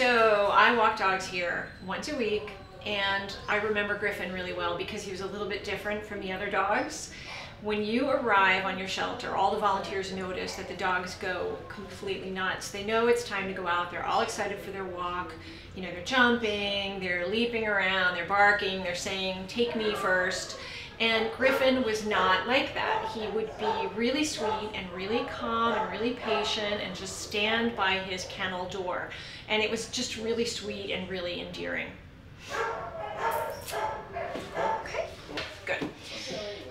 So I walk dogs here once a week, and I remember Griffin really well because he was a little bit different from the other dogs. When you arrive on your shelter, all the volunteers notice that the dogs go completely nuts. They know it's time to go out. They're all excited for their walk. You know, they're jumping, they're leaping around, they're barking, they're saying, "Take me first." And Griffin was not like that. He would be really sweet and really calm and really patient and just stand by his kennel door. And it was just really sweet and really endearing. Okay, good.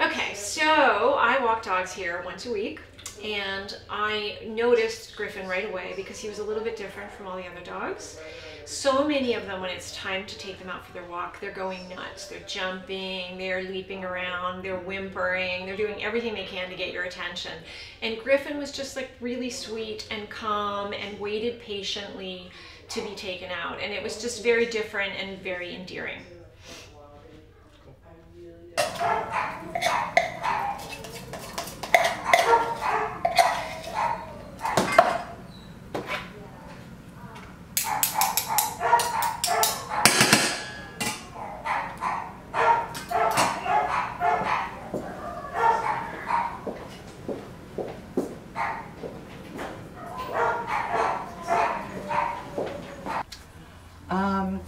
Okay, so I walk dogs here once a week, and I noticed Griffin right away because he was a little bit different from all the other dogs. So many of them, when it's time to take them out for their walk, they're going nuts. They're jumping, they're leaping around, they're whimpering, they're doing everything they can to get your attention. And Griffin was just like really sweet and calm and waited patiently to be taken out. And it was just very different and very endearing.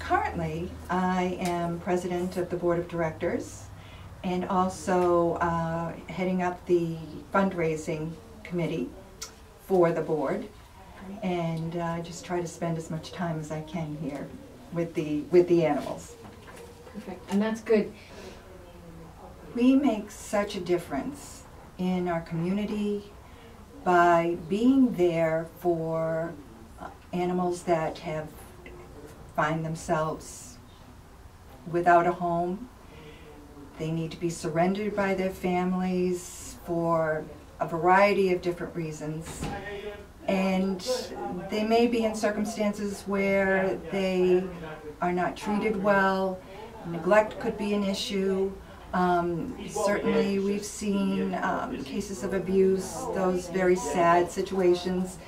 Currently, I am president of the board of directors and also heading up the fundraising committee for the board, and just try to spend as much time as I can here with the animals. Perfect, and that's good. We make such a difference in our community by being there for animals that find themselves without a home. They need to be surrendered by their families for a variety of different reasons. And they may be in circumstances where they are not treated well. Neglect could be an issue. Certainly we've seen cases of abuse, those very sad situations.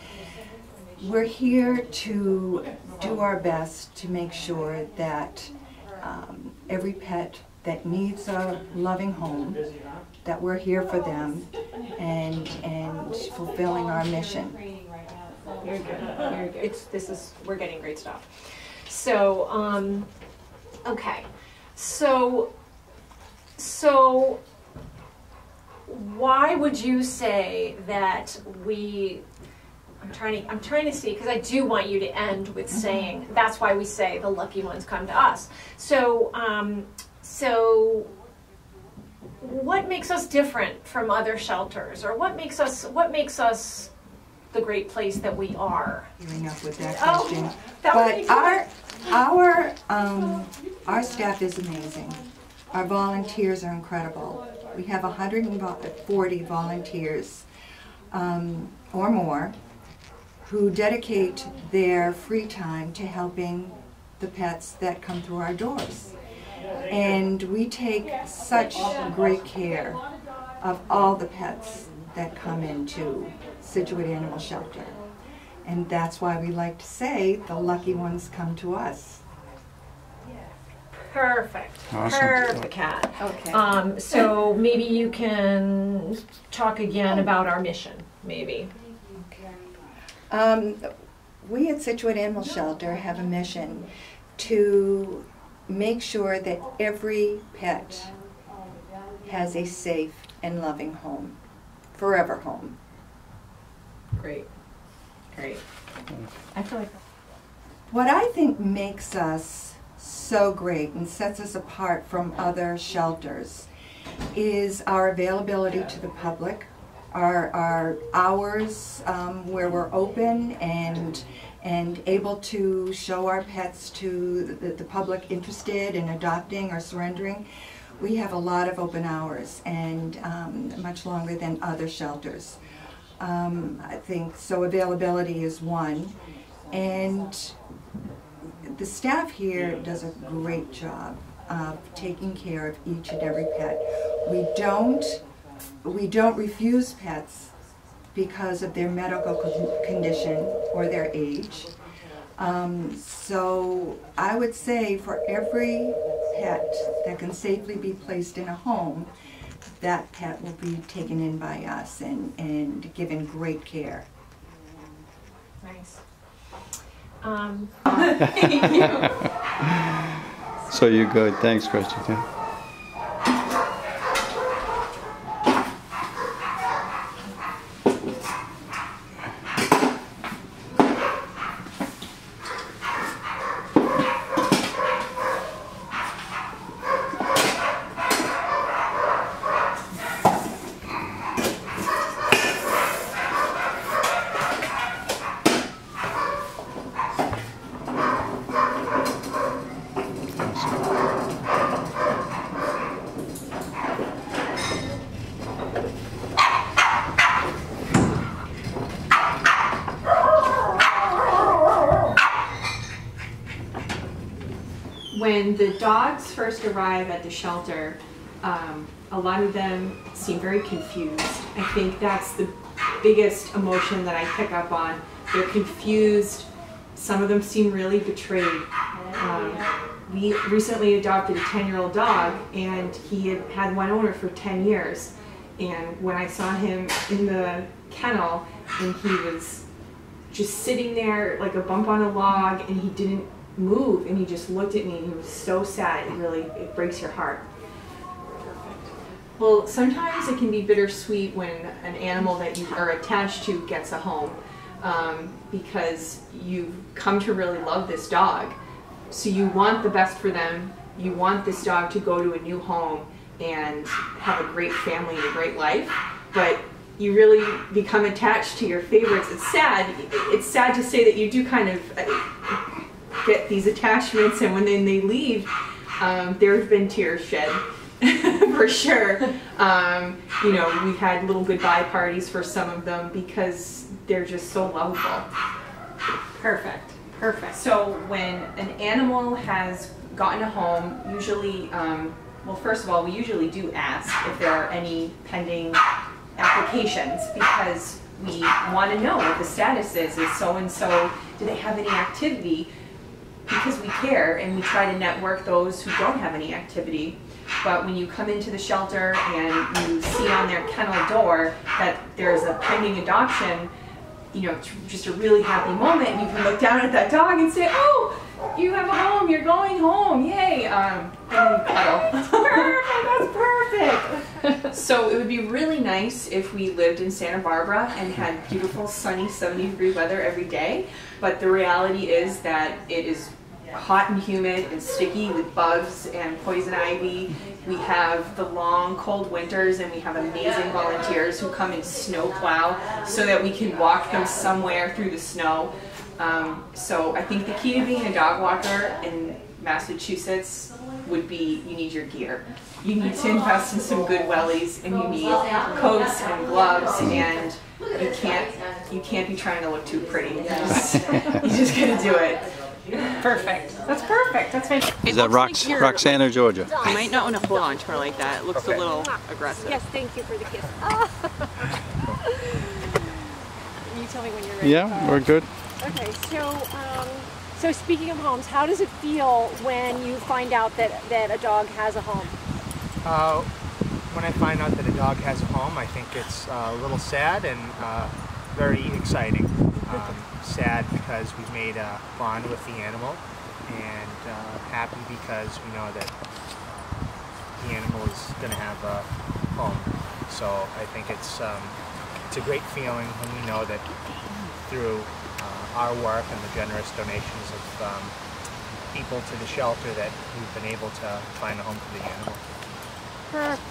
We're here to do our best to make sure that every pet that needs a loving home, that we're here for them and fulfilling our mission. Very good, very good. We're getting great stuff. So, okay. So why would you say that I'm trying to see, because I do want you to end with saying, that's why we say the lucky ones come to us. So, so what makes us different from other shelters, or what makes us the great place that we are? Coming up with that question. But our staff is amazing. Our volunteers are incredible. We have 140 volunteers or more who dedicate their free time to helping the pets that come through our doors. And we take such great care of all the pets that come into Scituate Animal Shelter. And that's why we like to say the lucky ones come to us. Perfect. Awesome. Perfect, Kat. Okay. So maybe you can talk again about our mission, maybe. We at Scituate Animal Shelter have a mission to make sure that every pet has a safe and loving home, forever home. Great. Great. I feel like What I think makes us so great and sets us apart from other shelters is our availability to the public, our hours where we're open and able to show our pets to the public interested in adopting or surrendering. We have a lot of open hours, and much longer than other shelters. I think so. Availability is one, and the staff here does a great job of taking care of each and every pet. We don't refuse pets because of their medical condition or their age. So I would say for every pet that can safely be placed in a home, that pet will be taken in by us and given great care. Nice. Thank you. So you're good. Thanks, Christy. When the dogs first arrive at the shelter, a lot of them seem very confused. I think that's the biggest emotion that I pick up on. They're confused. Some of them seem really betrayed. We recently adopted a 10-year-old dog, and he had had one owner for 10 years. And when I saw him in the kennel, and he was just sitting there like a bump on a log, and he didn't move, and he just looked at me, and he was so sad. It breaks your heart. Well, sometimes it can be bittersweet when an animal that you are attached to gets a home, because you've come to really love this dog. So you want the best for them. You want this dog to go to a new home and have a great family and a great life, but you really become attached to your favorites. It's sad. It's sad to say that you do kind of get these attachments, and when then they leave, there have been tears shed. For sure. You know, we've had little goodbye parties for some of them because they're just so lovable. Perfect. Perfect. So when an animal has gotten a home, usually, well, first of all, we usually do ask if there are any pending applications, because we want to know what the status is. Is so-and-so, do they have any activity? Because we care, and we try to network those who don't have any activity. But when you come into the shelter and you see on their kennel door that there's a pending adoption, you know, it's just a really happy moment, and you can look down at that dog and say, oh, you have a home, you're going home, yay, and then you cuddle. That's perfect. So it would be really nice if we lived in Santa Barbara and had beautiful sunny 70-degree weather every day, but the reality is that it is hot and humid and sticky with bugs and poison ivy. We have the long cold winters, and we have amazing volunteers who come and snow plow so that we can walk them somewhere through the snow. So I think the key to being a dog walker in Massachusetts would be you need your gear. You need to invest in some good wellies, and you need coats and gloves, and you can't be trying to look too pretty. You just gotta do it. Perfect. That's perfect. That's fantastic. Is that Roxanne or Georgia? You might not want to hold on to her like that. It looks a little aggressive. Yes, thank you for the kiss. You tell me when you're ready. Yeah, we're good. Okay, so speaking of homes, how does it feel when you find out that a dog has a home? When I find out that a dog has a home, I think it's a little sad and very exciting. Sad because we've made a bond with the animal, and happy because we know that the animal is going to have a home. So I think it's a great feeling when we know that through our work and the generous donations of people to the shelter that we've been able to find a home for the animal. Perfect.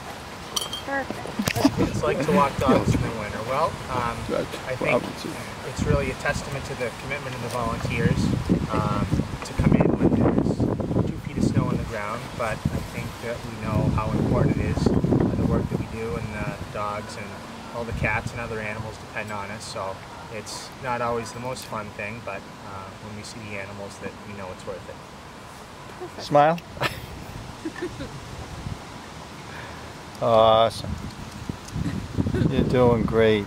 It's like to walk dogs in the winter. Well, I think it's really a testament to the commitment of the volunteers to come in when there's 2 feet of snow on the ground, but I think that we know how important it is, the work that we do, and the dogs and all the cats and other animals depend on us, so it's not always the most fun thing, but when we see the animals, that we know it's worth it. Perfect. Smile. Awesome. You're doing great.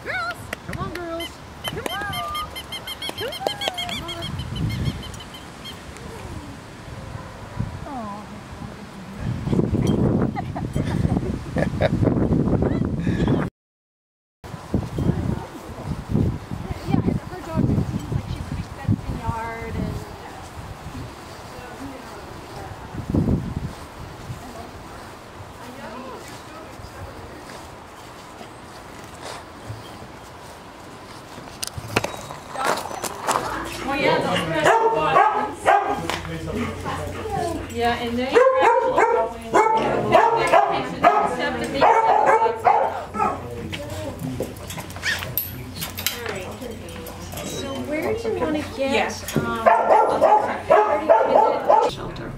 Girls! Come on, girls! Come on! Come on! Yeah, and then you're actually so where do you want to get shelter?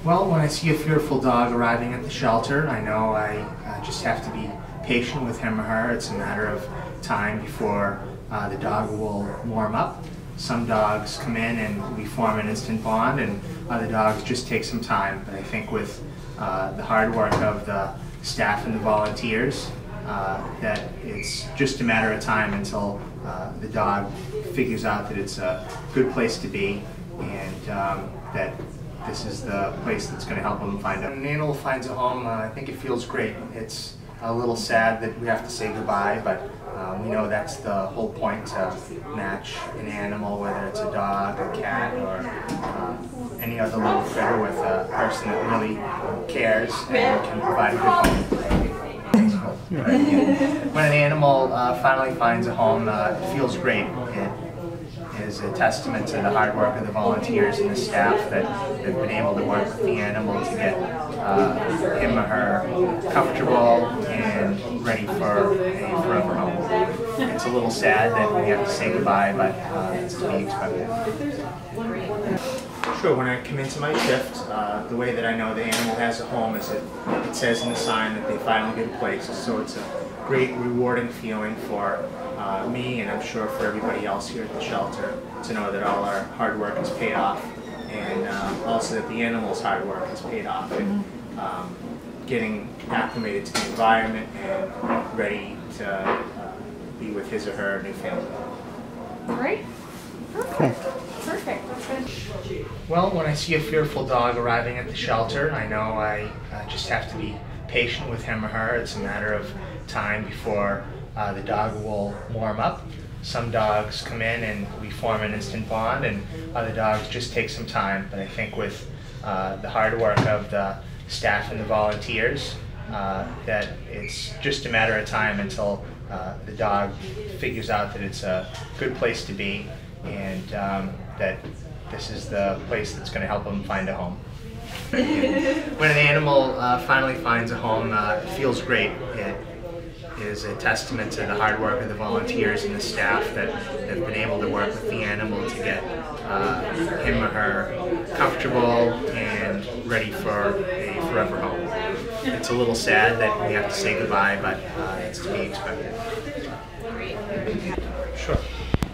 Well, when I see a fearful dog arriving at the shelter, I know I just have to be patient with him or her. It's a matter of time before the dog will warm up. Some dogs come in and we form an instant bond, and other dogs just take some time. But I think with the hard work of the staff and the volunteers, that it's just a matter of time until the dog figures out that it's a good place to be, and that this is the place that's going to help them find it. When an animal finds a home, I think it feels great. It's a little sad that we have to say goodbye, but we know that's the whole point, to match an animal, whether it's a dog, a cat, or any other little critter, with a person that really cares and can provide a good home. When an animal finally finds a home, it feels great. It is a testament to the hard work of the volunteers and the staff that have been able to work with the animal to get him or her comfortable and ready for a forever home. It's a little sad that we have to say goodbye, but it's to be expected. Sure, when I come into my shift, the way that I know the animal has a home is it says in the sign that they finally get placed. So it's a great, rewarding feeling for me, and I'm sure for everybody else here at the shelter, to know that all our hard work has paid off, and also that the animal's hard work has paid off, and getting acclimated to the environment and ready to be with his or her new family. Great. Perfect. Perfect. That's good. Well, when I see a fearful dog arriving at the shelter, I know I just have to be patient with him or her. It's a matter of time before the dog will warm up. Some dogs come in and we form an instant bond, and other dogs just take some time. But I think with the hard work of the staff and the volunteers, that it's just a matter of time until the dog figures out that it's a good place to be, and that this is the place that's going to help them find a home. When an animal finally finds a home, it feels great. It is a testament to the hard work of the volunteers and the staff that have been able to work with the animal to get him or her comfortable and ready for a forever home. It's a little sad that we have to say goodbye, but it's to be expected. Great. Sure.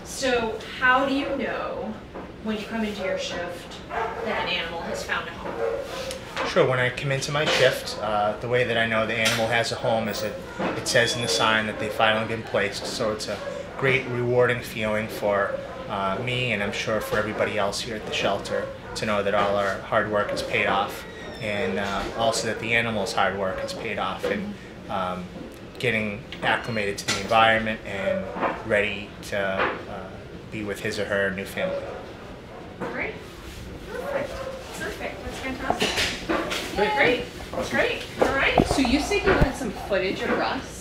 So how do you know when you come into your shift that an animal has found a home? Sure, when I come into my shift, the way that I know the animal has a home is that it says in the sign that they've finally been placed. So it's a great, rewarding feeling for me, and I'm sure for everybody else here at the shelter, to know that all our hard work has paid off, and also that the animal's hard work has paid off, and getting acclimated to the environment and ready to be with his or her new family. Great. Perfect. Perfect. That's fantastic. Great. Great. All right. So you said you had some footage of Russ.